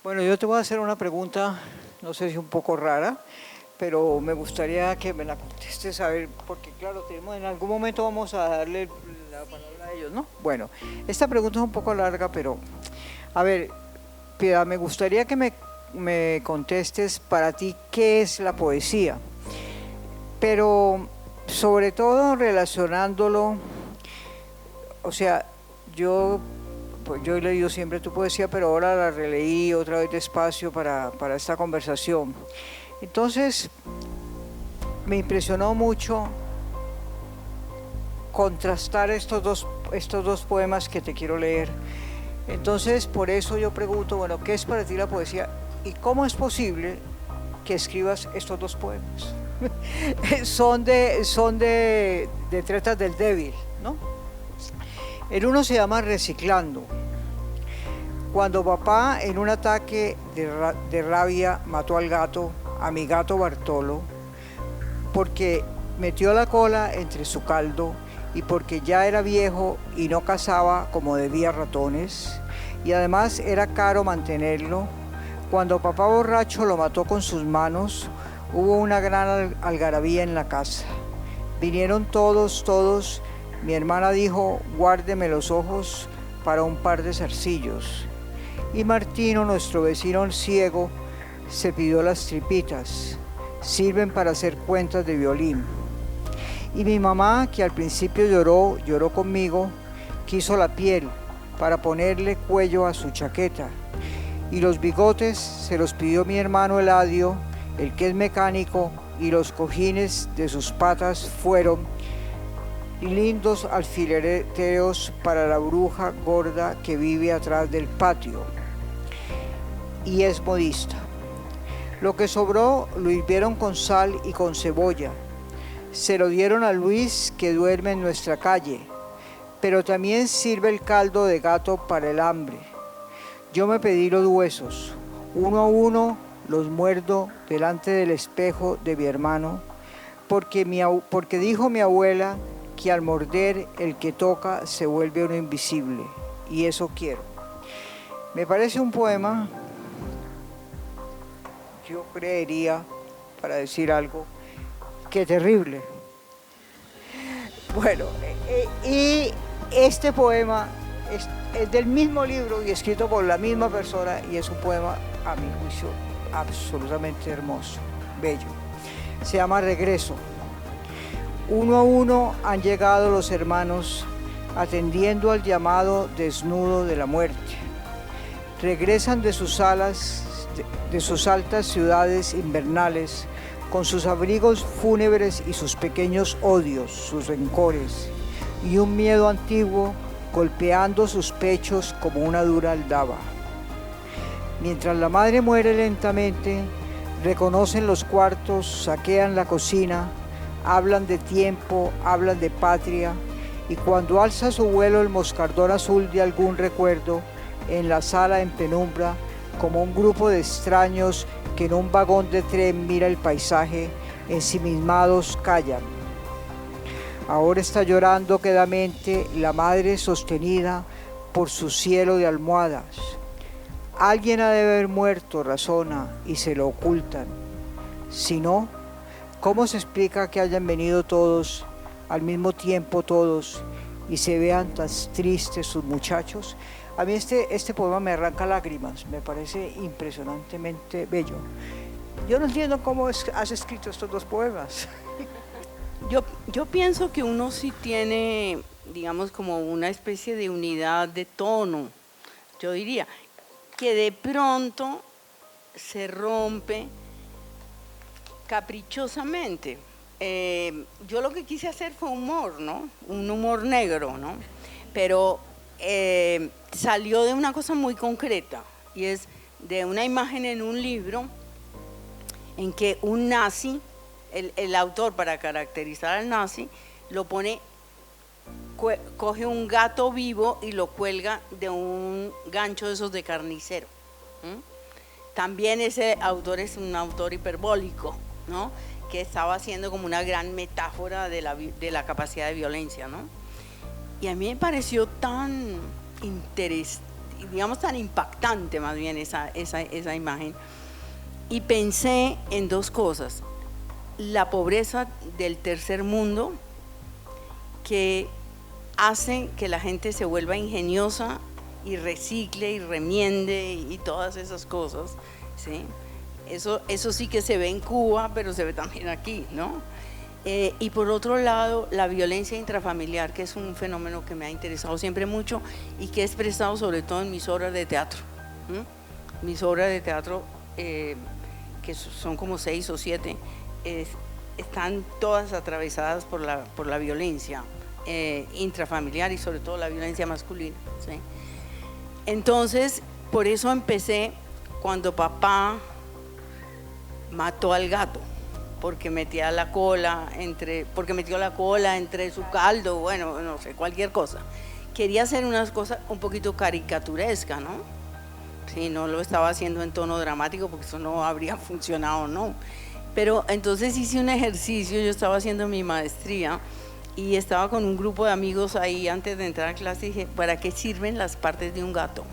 Bueno, yo te voy a hacer una pregunta, no sé si un poco rara, pero me gustaría que me la contestes a ver, porque claro, en algún momento vamos a darle la palabra a ellos, ¿no? Bueno, esta pregunta es un poco larga, pero a ver, Piedad, me gustaría que me contestes para ti qué es la poesía, pero sobre todo relacionándolo, o sea, yo pues yo he leído siempre tu poesía, pero ahora la releí otra vez despacio para esta conversación. Entonces, me impresionó mucho contrastar estos dos poemas que te quiero leer. Entonces, por eso yo pregunto, bueno, ¿qué es para ti la poesía? ¿Y cómo es posible que escribas estos dos poemas? son de Tretas del Débil, ¿no? El uno se llama Reciclando. Cuando papá, en un ataque de rabia, mató al gato, a mi gato Bartolo, porque metió la cola entre su caldo y porque ya era viejo y no cazaba como debía ratones, y además era caro mantenerlo, cuando papá borracho lo mató con sus manos, hubo una gran algarabía en la casa. Vinieron todos, mi hermana dijo, guárdeme los ojos para un par de zarcillos. Y Martino, nuestro vecino ciego, se pidió las tripitas, sirven para hacer cuentas de violín. Y mi mamá, que al principio lloró conmigo, quiso la piel para ponerle cuello a su chaqueta. Y los bigotes se los pidió mi hermano Eladio, el que es mecánico, y los cojines de sus patas fueron lindos alfileteos para la bruja gorda que vive atrás del patio y es modista. Lo que sobró lo hirvieron con sal y con cebolla. Se lo dieron a Luis, que duerme en nuestra calle, pero también sirve el caldo de gato para el hambre. Yo me pedí los huesos, uno a uno los muerdo delante del espejo de mi hermano, porque dijo mi abuela que al morder el que toca se vuelve uno invisible, y eso quiero. Me parece un poema, yo creería, para decir algo, que terrible. Bueno, y este poema es del mismo libro y escrito por la misma persona, y es un poema, a mi juicio, absolutamente hermoso, bello. Se llama Regreso. Uno a uno han llegado los hermanos atendiendo al llamado desnudo de la muerte. Regresan de sus altas ciudades invernales, con sus abrigos fúnebres y sus pequeños odios, sus rencores, y un miedo antiguo golpeando sus pechos como una dura aldaba. Mientras la madre muere lentamente, reconocen los cuartos, saquean la cocina, hablan de tiempo, hablan de patria, y cuando alza su vuelo el moscardón azul de algún recuerdo, en la sala en penumbra, como un grupo de extraños que en un vagón de tren mira el paisaje, ensimismados callan. Ahora está llorando quedamente la madre sostenida por su cielo de almohadas. Alguien ha de haber muerto, razona, y se lo ocultan. Si no, ¿cómo se explica que hayan venido todos, al mismo tiempo todos, y se vean tan tristes sus muchachos? A mí este poema me arranca lágrimas, me parece impresionantemente bello. Yo no entiendo cómo has escrito estos dos poemas. Yo pienso que uno sí tiene, digamos, como una especie de unidad de tono. Yo diría que de pronto se rompe caprichosamente. Yo lo que quise hacer fue humor, ¿no? Un humor negro, ¿no? Pero salió de una cosa muy concreta, y es de una imagen en un libro en que un nazi, el autor, para caracterizar al nazi, lo pone, coge un gato vivo y lo cuelga de un gancho de esos de carnicero. También ese autor es un autor hiperbólico, ¿no? Que estaba haciendo como una gran metáfora de la capacidad de violencia, ¿no? Y a mí me pareció tan digamos, tan impactante más bien esa imagen. Y pensé en dos cosas: la pobreza del tercer mundo, que hace que la gente se vuelva ingeniosa y recicle y remiende y todas esas cosas, ¿sí? Eso sí que se ve en Cuba, pero se ve también aquí, ¿no? Y por otro lado, la violencia intrafamiliar, que es un fenómeno que me ha interesado siempre mucho y que he expresado sobre todo en mis obras de teatro. Mis obras de teatro, que son como 6 o 7, están todas atravesadas por la violencia intrafamiliar y sobre todo la violencia masculina, ¿sí? Entonces, por eso empecé cuando papá mató al gato, porque metió la cola entre su caldo, bueno, no sé, cualquier cosa. Quería hacer unas cosas un poquito caricaturesca, ¿no? Sí, no lo estaba haciendo en tono dramático porque eso no habría funcionado, ¿no? Pero entonces hice un ejercicio, yo estaba haciendo mi maestría y estaba con un grupo de amigos ahí antes de entrar a clase y dije, ¿para qué sirven las partes de un gato?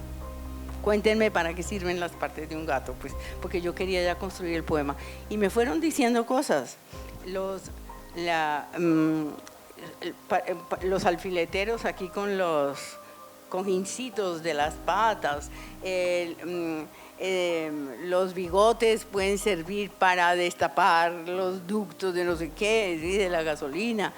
Cuéntenme para qué sirven las partes de un gato, pues, porque yo quería ya construir el poema. Y me fueron diciendo cosas, los alfileteros aquí con los cojincitos de las patas, los bigotes pueden servir para destapar los ductos de no sé qué, ¿sí? De la gasolina.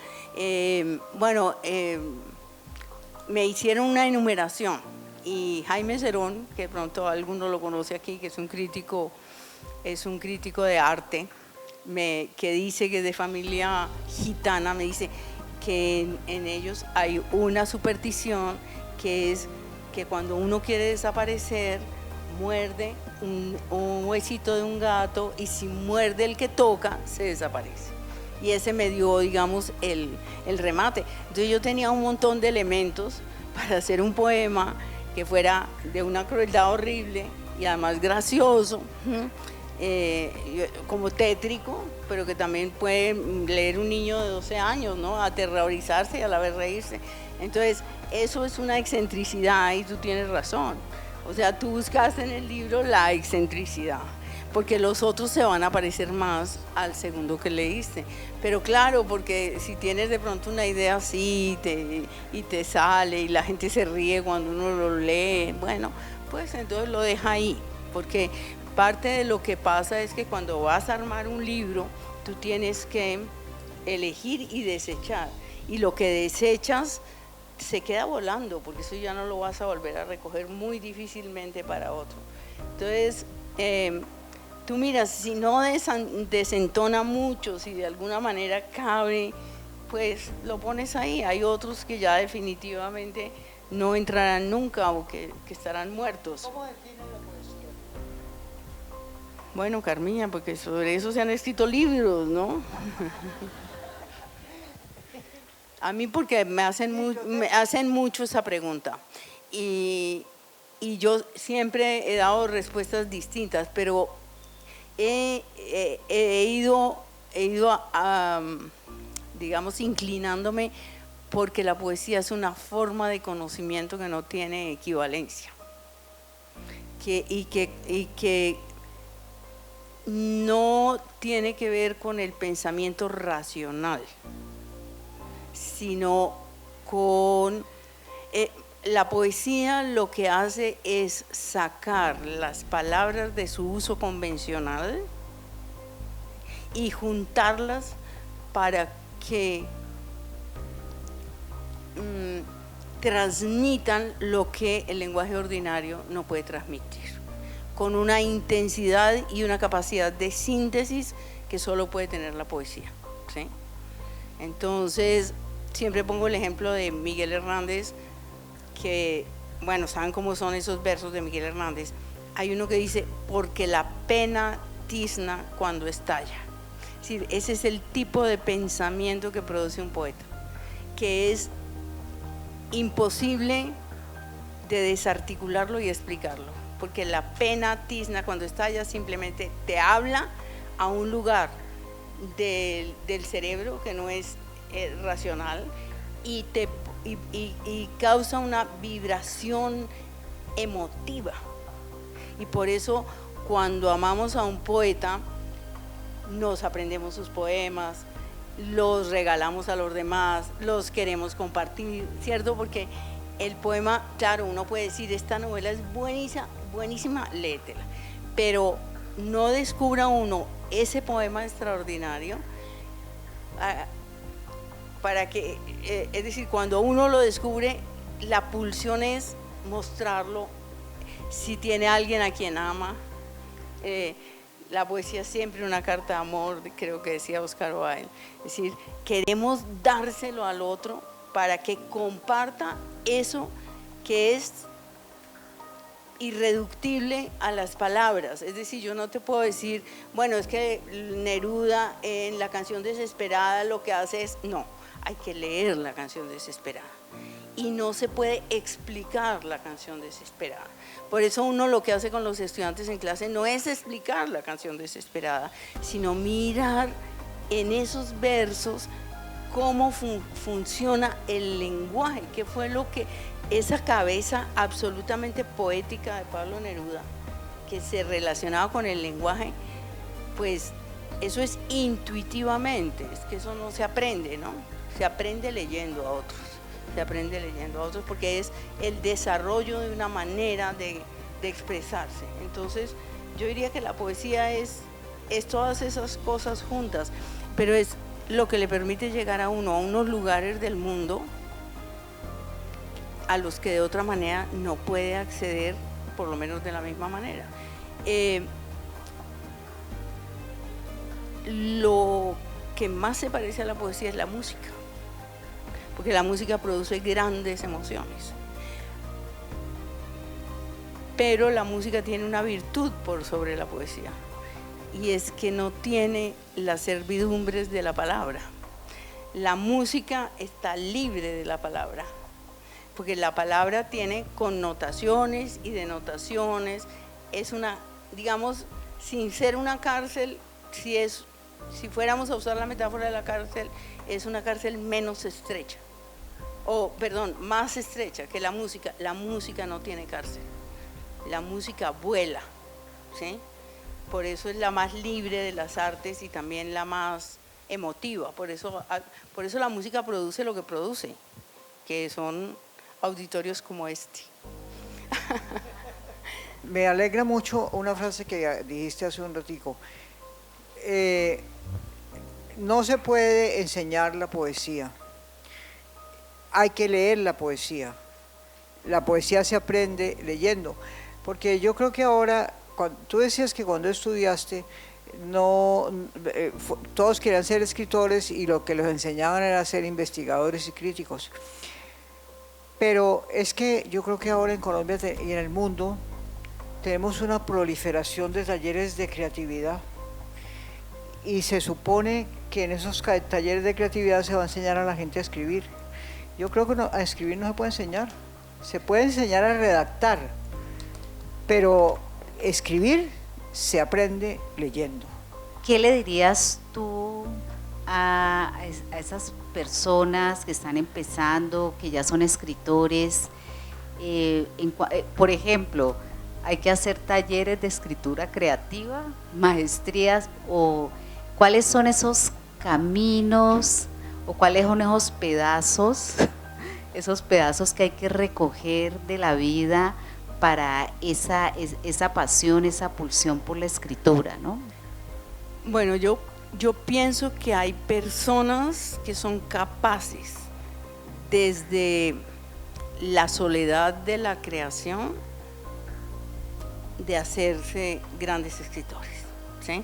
Me hicieron una enumeración y Jaime Cerón, que de pronto alguno lo conoce aquí, que es un crítico de arte, que dice que es de familia gitana, me dice que en ellos hay una superstición que es que cuando uno quiere desaparecer, muerde un huesito de un gato y si muerde el que toca, se desaparece. Y ese me dio, digamos, el remate. Entonces yo tenía un montón de elementos para hacer un poema que fuera de una crueldad horrible y además gracioso, como tétrico, pero que también puede leer un niño de 12 años, ¿no? Aterrorizarse y a la vez reírse. Entonces, eso es una excentricidad y tú tienes razón. O sea, tú buscaste en el libro la excentricidad, porque los otros se van a parecer más al segundo que leíste. Pero claro, porque si tienes de pronto una idea así y te sale y la gente se ríe cuando uno lo lee, bueno, pues entonces lo deja ahí, porque parte de lo que pasa es que cuando vas a armar un libro, tú tienes que elegir y desechar, y lo que desechas se queda volando, porque eso ya no lo vas a volver a recoger muy difícilmente para otro. Entonces, tú miras, si no desentona mucho, si de alguna manera cabe, pues lo pones ahí. Hay otros que ya definitivamente no entrarán nunca o que estarán muertos. ¿Cómo define la poesía? Bueno, Carmilla, porque sobre eso se han escrito libros, ¿no? A mí porque me hacen mucho esa pregunta y yo siempre he dado respuestas distintas, pero he ido digamos, inclinándome porque la poesía es una forma de conocimiento que no tiene equivalencia, y que no tiene que ver con el pensamiento racional, sino con la poesía. Lo que hace es sacar las palabras de su uso convencional y juntarlas para que transmitan lo que el lenguaje ordinario no puede transmitir, con una intensidad y una capacidad de síntesis que solo puede tener la poesía, ¿sí? Entonces, siempre pongo el ejemplo de Miguel Hernández, que, bueno, ¿saben cómo son esos versos de Miguel Hernández? Hay uno que dice, porque la pena tizna cuando estalla. Es decir, ese es el tipo de pensamiento que produce un poeta, que es imposible de desarticularlo y explicarlo, porque la pena tizna cuando estalla simplemente te habla a un lugar del cerebro que no es racional y causa una vibración emotiva. Y por eso cuando amamos a un poeta, nos aprendemos sus poemas, los regalamos a los demás, los queremos compartir, ¿cierto? Porque el poema, claro, uno puede decir, esta novela es buenísima, buenísima, léetela, pero no descubra uno ese poema extraordinario para que, es decir, cuando uno lo descubre, la pulsión es mostrarlo, si tiene alguien a quien ama. La poesía es siempre una carta de amor, creo que decía Oscar Wilde, es decir, queremos dárselo al otro para que comparta eso que es irreductible a las palabras. Es decir, yo no te puedo decir, bueno, es que Neruda en la canción Desesperada lo que hace es, no, hay que leer la canción Desesperada y no se puede explicar la canción Desesperada. Por eso uno lo que hace con los estudiantes en clase no es explicar la canción Desesperada, sino mirar en esos versos cómo funciona el lenguaje, qué fue lo que esa cabeza absolutamente poética de Pablo Neruda, que se relacionaba con el lenguaje, pues eso es intuitivamente, es que eso no se aprende, ¿no? Se aprende leyendo a otros. Se aprende leyendo a otros porque es el desarrollo de una manera de expresarse. Entonces yo diría que la poesía es todas esas cosas juntas, pero es lo que le permite llegar a uno a unos lugares del mundo a los que de otra manera no puede acceder, por lo menos de la misma manera. Lo que más se parece a la poesía es la música, porque la música produce grandes emociones. Pero la música tiene una virtud por sobre la poesía, y es que no tiene las servidumbres de la palabra. La música está libre de la palabra, porque la palabra tiene connotaciones y denotaciones. Es una, digamos, sin ser una cárcel, si fuéramos a usar la metáfora de la cárcel, es una cárcel menos estrecha. Más estrecha que la música. La música no tiene cárcel, la música vuela, ¿sí? Por eso es la más libre de las artes y también la más emotiva. Por eso la música produce lo que produce, que son auditorios como este. Me alegra mucho una frase que dijiste hace un ratico. No se puede enseñar la poesía. Hay que leer la poesía. La poesía se aprende leyendo. Porque yo creo que ahora, tú decías que cuando estudiaste, todos querían ser escritores y lo que los enseñaban era ser investigadores y críticos. Pero es que yo creo que ahora en Colombia y en el mundo tenemos una proliferación de talleres de creatividad. Y se supone que en esos talleres de creatividad se va a enseñar a la gente a escribir. Yo creo que a escribir no se puede enseñar. Se puede enseñar a redactar, pero escribir se aprende leyendo. ¿Qué le dirías tú a esas personas que están empezando, que ya son escritores? Por ejemplo, ¿hay que hacer talleres de escritura creativa, maestrías, o cuáles son esos caminos o cuáles son esos pedazos que hay que recoger de la vida para esa pasión, esa pulsión por la escritura, ¿no? Bueno, yo pienso que hay personas que son capaces, desde la soledad de la creación, de hacerse grandes escritores, ¿sí?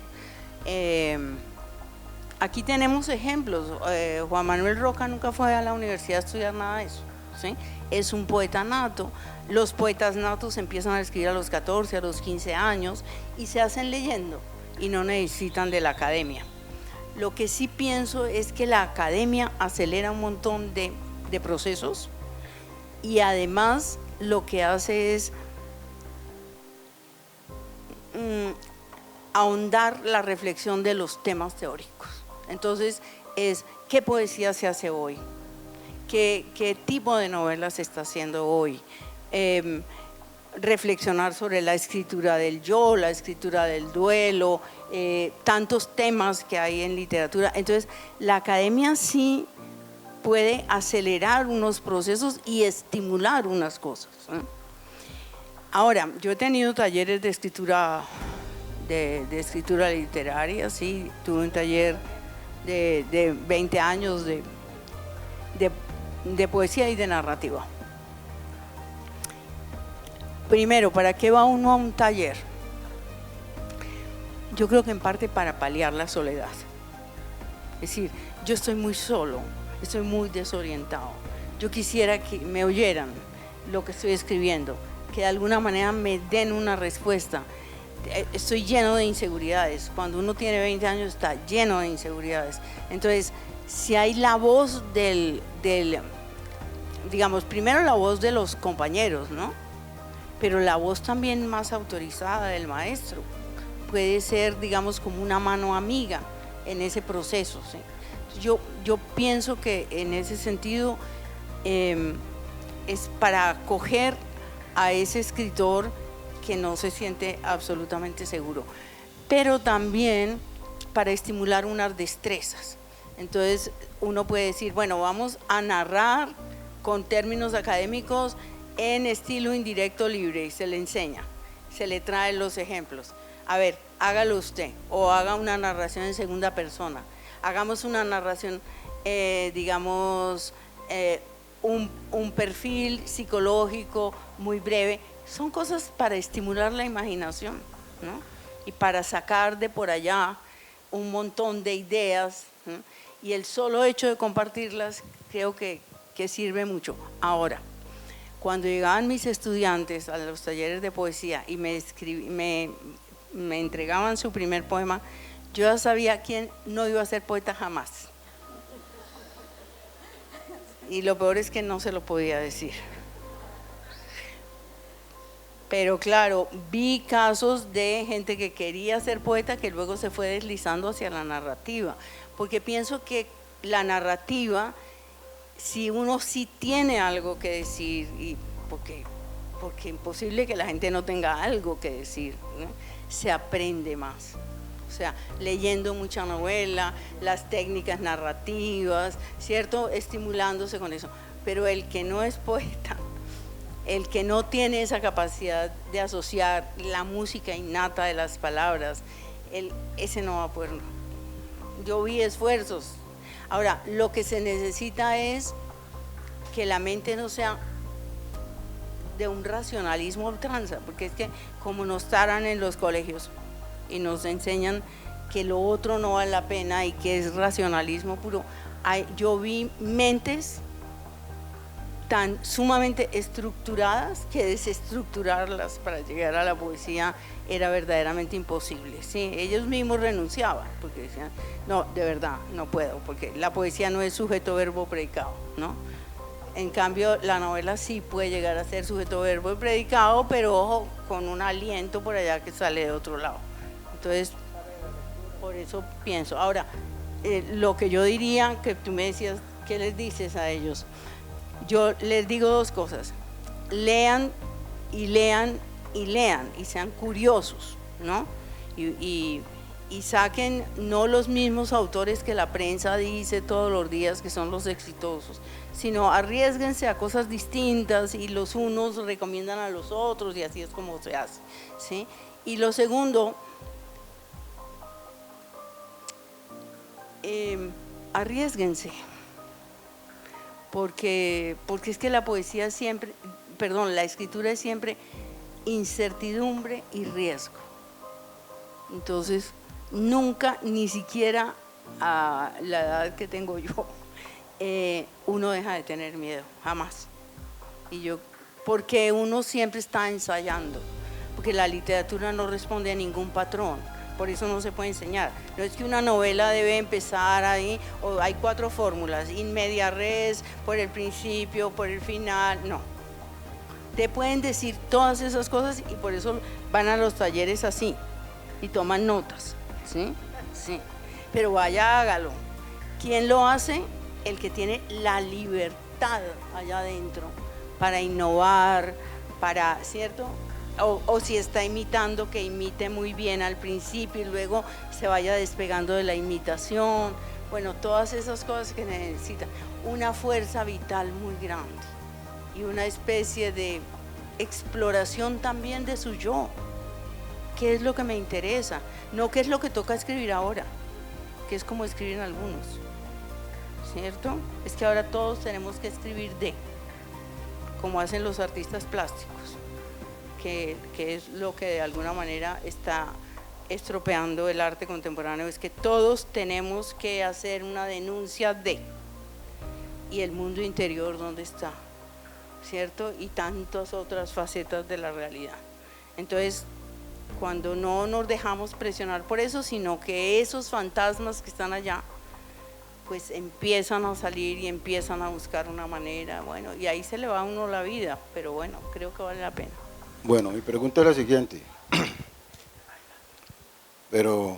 Aquí tenemos ejemplos. Juan Manuel Roca nunca fue a la universidad a estudiar nada de eso, ¿sí? Es un poeta nato. Los poetas natos empiezan a escribir a los 14, a los 15 años y se hacen leyendo y no necesitan de la academia. Lo que sí pienso es que la academia acelera un montón de procesos y además lo que hace es ahondar la reflexión de los temas teóricos. Entonces ¿qué poesía se hace hoy? ¿Qué tipo de novela se está haciendo hoy? reflexionar sobre la escritura del yo, la escritura del duelo, tantos temas que hay en literatura. Entonces, la academia sí puede acelerar unos procesos y estimular unas cosas, ¿eh? Ahora, yo he tenido talleres de escritura, de escritura literaria, sí, tuve un taller de 20 años de poesía y de narrativa. Primero, ¿para qué va uno a un taller? Yo creo que en parte para paliar la soledad. Es decir, yo estoy muy solo, estoy muy desorientado. Yo quisiera que me oyeran lo que estoy escribiendo, que de alguna manera me den una respuesta. Estoy lleno de inseguridades. Cuando uno tiene 20 años está lleno de inseguridades. Entonces, si hay la voz digamos, primero la voz de los compañeros, ¿no? Pero la voz también más autorizada del maestro puede ser, digamos, como una mano amiga en ese proceso, ¿sí? Yo pienso que en ese sentido es para acoger a ese escritor que no se siente absolutamente seguro, pero también para estimular unas destrezas. Entonces uno puede decir, bueno, vamos a narrar con términos académicos en estilo indirecto libre, y se le enseña, se le traen los ejemplos. A ver, hágalo usted, o haga una narración en segunda persona, hagamos una narración, digamos, un perfil psicológico muy breve. Son cosas para estimular la imaginación, ¿no? Y para sacar de por allá un montón de ideas, ¿no? Y el solo hecho de compartirlas creo que sirve mucho. Ahora, cuando llegaban mis estudiantes a los talleres de poesía y me entregaban su primer poema, yo ya sabía quién no iba a ser poeta jamás. Y lo peor es que no se lo podía decir. Pero claro, vi casos de gente que quería ser poeta que luego se fue deslizando hacia la narrativa, porque pienso que la narrativa, si uno sí tiene algo que decir, y porque imposible que la gente no tenga algo que decir, ¿no? Se aprende más. O sea, leyendo mucha novela, las técnicas narrativas, ¿cierto? Estimulándose con eso. Pero el que no es poeta, el que no tiene esa capacidad de asociar la música innata de las palabras, ese no va a poder. Yo vi esfuerzos. Ahora, lo que se necesita es que la mente no sea de un racionalismo a ultranza, porque es que como nos taran en los colegios y nos enseñan que lo otro no vale la pena y que es racionalismo puro, yo vi mentes tan sumamente estructuradas que desestructurarlas para llegar a la poesía era verdaderamente imposible, ¿sí? Ellos mismos renunciaban porque decían, no, de verdad, no puedo, porque la poesía no es sujeto, verbo, predicado, ¿no? En cambio, la novela sí puede llegar a ser sujeto, verbo y predicado, pero ojo, con un aliento por allá que sale de otro lado. Entonces, por eso pienso. Ahora, lo que yo diría, que tú me decías, ¿qué les dices a ellos? Yo les digo dos cosas: lean y lean y lean y sean curiosos, ¿no? Y saquen no los mismos autores que la prensa dice todos los días que son los exitosos, sino arriésguense a cosas distintas y los unos recomiendan a los otros y así es como se hace, ¿sí? Y lo segundo, arriésguense. Porque es que la poesía siempre, la escritura es siempre incertidumbre y riesgo. Entonces, nunca, ni siquiera a la edad que tengo yo, uno deja de tener miedo, jamás. Porque uno siempre está ensayando, porque la literatura no responde a ningún patrón. Por eso no se puede enseñar. No es que una novela debe empezar ahí, o hay 4 fórmulas, in media res, por el principio, por el final, no. Te pueden decir todas esas cosas y por eso van a los talleres así y toman notas, ¿sí? Sí. Pero vaya, hágalo. ¿Quién lo hace? El que tiene la libertad allá adentro para innovar, para, ¿cierto? o si está imitando, que imite muy bien al principio y luego se vaya despegando de la imitación. Bueno, todas esas cosas que necesitan una fuerza vital muy grande y una especie de exploración también de su yo. ¿Qué es lo que me interesa? No qué es lo que toca escribir ahora, que es como escriben algunos, ¿cierto? Es que ahora todos tenemos que escribir como hacen los artistas plásticos, que es lo que de alguna manera está estropeando el arte contemporáneo, es que todos tenemos que hacer una denuncia y el mundo interior dónde está, ¿cierto? Y tantas otras facetas de la realidad. Entonces, cuando no nos dejamos presionar por eso, sino que esos fantasmas que están allá, pues empiezan a salir y empiezan a buscar una manera, bueno, y ahí se le va a uno la vida, pero bueno, creo que vale la pena. Bueno, mi pregunta es la siguiente, pero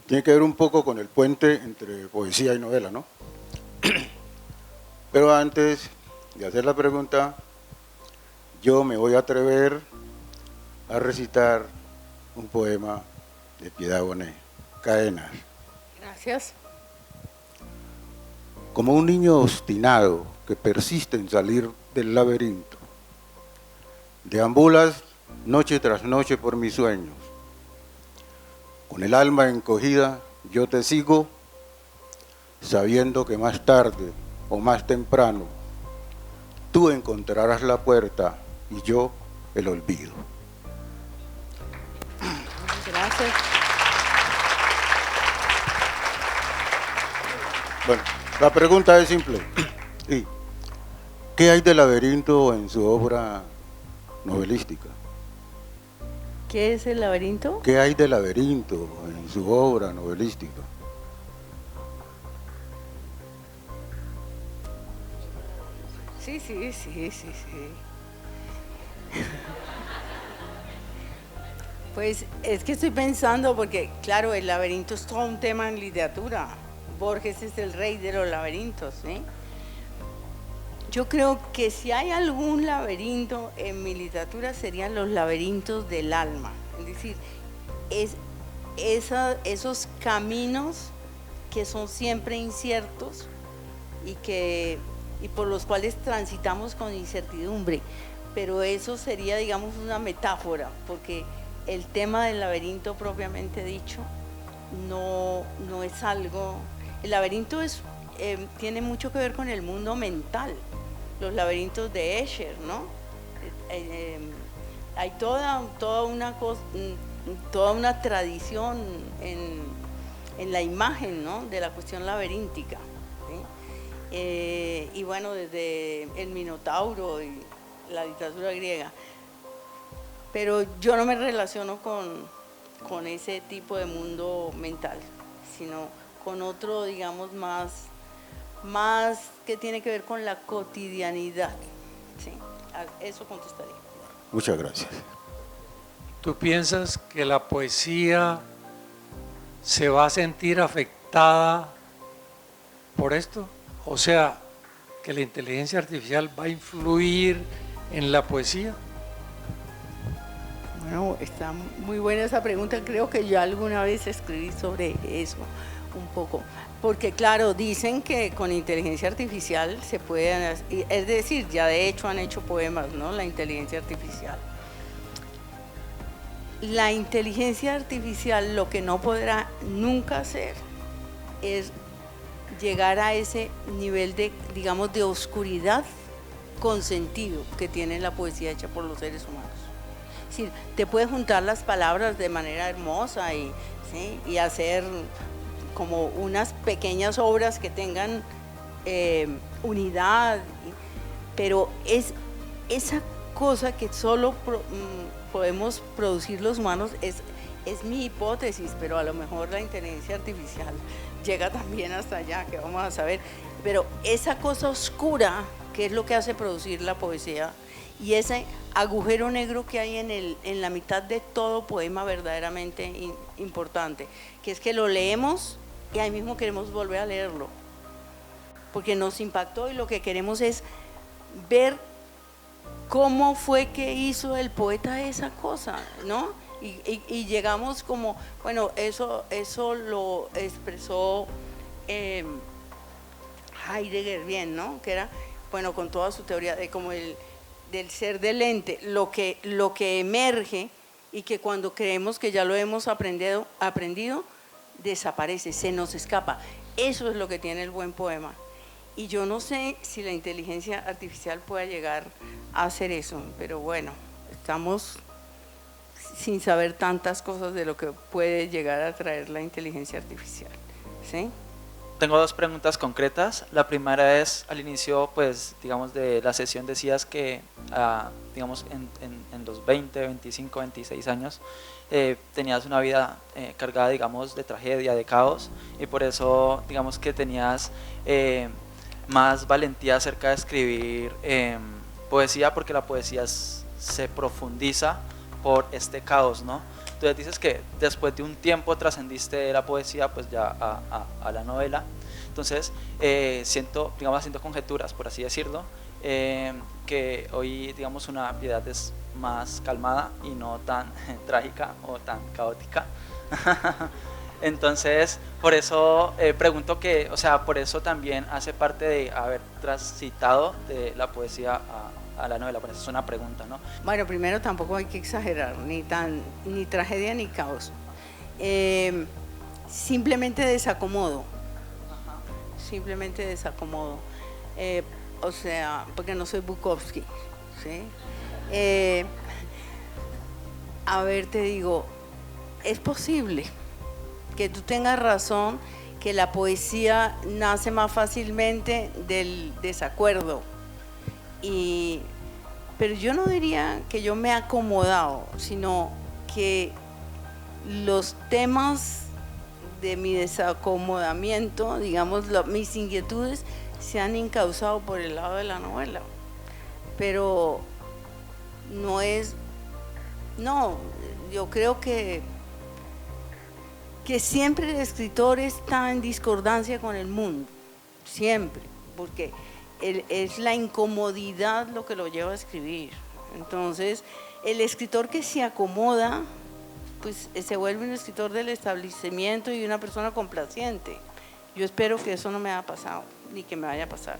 tiene que ver un poco con el puente entre poesía y novela, ¿no? Pero antes de hacer la pregunta, yo me voy a atrever a recitar un poema de Piedad Bonet, Cadenas. Gracias. Como un niño obstinado que persiste en salir del laberinto, deambulas noche tras noche por mis sueños. Con el alma encogida yo te sigo, sabiendo que más tarde o más temprano tú encontrarás la puerta y yo el olvido. Gracias. Bueno, la pregunta es simple. ¿Qué hay de laberinto en su obra novelística? ¿Qué es el laberinto? ¿Qué hay de laberinto en su obra novelística? Sí. Pues es que estoy pensando, porque claro, el laberinto es todo un tema en literatura. Borges es el rey de los laberintos, ¿sí? Yo creo que si hay algún laberinto en mi literatura serían los laberintos del alma, es decir, esos caminos que son siempre inciertos y por los cuales transitamos con incertidumbre, pero eso sería, digamos, una metáfora, porque el tema del laberinto propiamente dicho no es algo. El laberinto tiene mucho que ver con el mundo mental, los laberintos de Escher, ¿no? Hay toda una tradición en la imagen, ¿no?, de la cuestión laberíntica, ¿sí? Y bueno, desde el Minotauro y la literatura griega. Pero yo no me relaciono con ese tipo de mundo mental, sino con otro, digamos, más que tiene que ver con la cotidianidad. ¿Sí? Eso contestaría. Muchas gracias. ¿Tú piensas que la poesía se va a sentir afectada por esto? O sea, que la inteligencia artificial va a influir en la poesía. Bueno, está muy buena esa pregunta. Creo que yo alguna vez escribí sobre eso un poco. Porque claro, dicen que con inteligencia artificial se pueden, es decir, ya de hecho han hecho poemas, ¿no?, la inteligencia artificial. La inteligencia artificial lo que no podrá nunca hacer es llegar a ese nivel de, digamos, de oscuridad con sentido que tiene la poesía hecha por los seres humanos. Es decir, te puedes juntar las palabras de manera hermosa ¿sí?, y hacer como unas pequeñas obras que tengan unidad, pero es esa cosa que solo podemos producir los humanos, es mi hipótesis, pero a lo mejor la inteligencia artificial llega también hasta allá, que vamos a saber, pero esa cosa oscura que es lo que hace producir la poesía y ese agujero negro que hay en la mitad de todo poema verdaderamente importante, que es que lo leemos y ahí mismo queremos volver a leerlo, porque nos impactó y lo que queremos es ver ¿cómo fue que hizo el poeta esa cosa, no? Y llegamos como, bueno, eso lo expresó Heidegger bien, ¿no? Que era, bueno, con toda su teoría de como del ser del ente, lo que emerge y que cuando creemos que ya lo hemos aprendido, desaparece, se nos escapa. Eso es lo que tiene el buen poema. Y yo no sé si la inteligencia artificial pueda llegar a hacer eso, pero bueno, estamos sin saber tantas cosas de lo que puede llegar a traer la inteligencia artificial, ¿sí? Tengo dos preguntas concretas. La primera es, al inicio, pues, digamos, de la sesión decías que, digamos, en los 20, 25, 26 años, tenías una vida cargada, digamos, de tragedia, de caos, y por eso, digamos, que tenías más valentía acerca de escribir poesía, porque la poesía se profundiza por este caos, ¿no? Entonces dices que después de un tiempo trascendiste de la poesía pues ya a la novela. Entonces siento haciendo conjeturas, por así decirlo, que hoy, digamos, una Piedad es más calmada y no tan trágica o tan caótica. Entonces, por eso pregunto que, o sea, por eso también hace parte de haber transitado de la poesía a la novela, por eso es una pregunta, ¿no? Bueno, primero tampoco hay que exagerar, ni tragedia ni caos. Simplemente desacomodo. Simplemente desacomodo. O sea, porque no soy Bukowski, ¿sí? A ver, te digo, es posible que tú tengas razón, que la poesía nace más fácilmente del desacuerdo. Pero yo no diría que yo me he acomodado, sino que los temas de mi desacomodamiento, digamos, mis inquietudes se han encauzado por el lado de la novela. Pero yo creo que siempre el escritor está en discordancia con el mundo, siempre, porque es la incomodidad lo que lo lleva a escribir. Entonces, el escritor que se acomoda, pues se vuelve un escritor del establecimiento y una persona complaciente. Yo espero que eso no me haya pasado, ni que me vaya a pasar.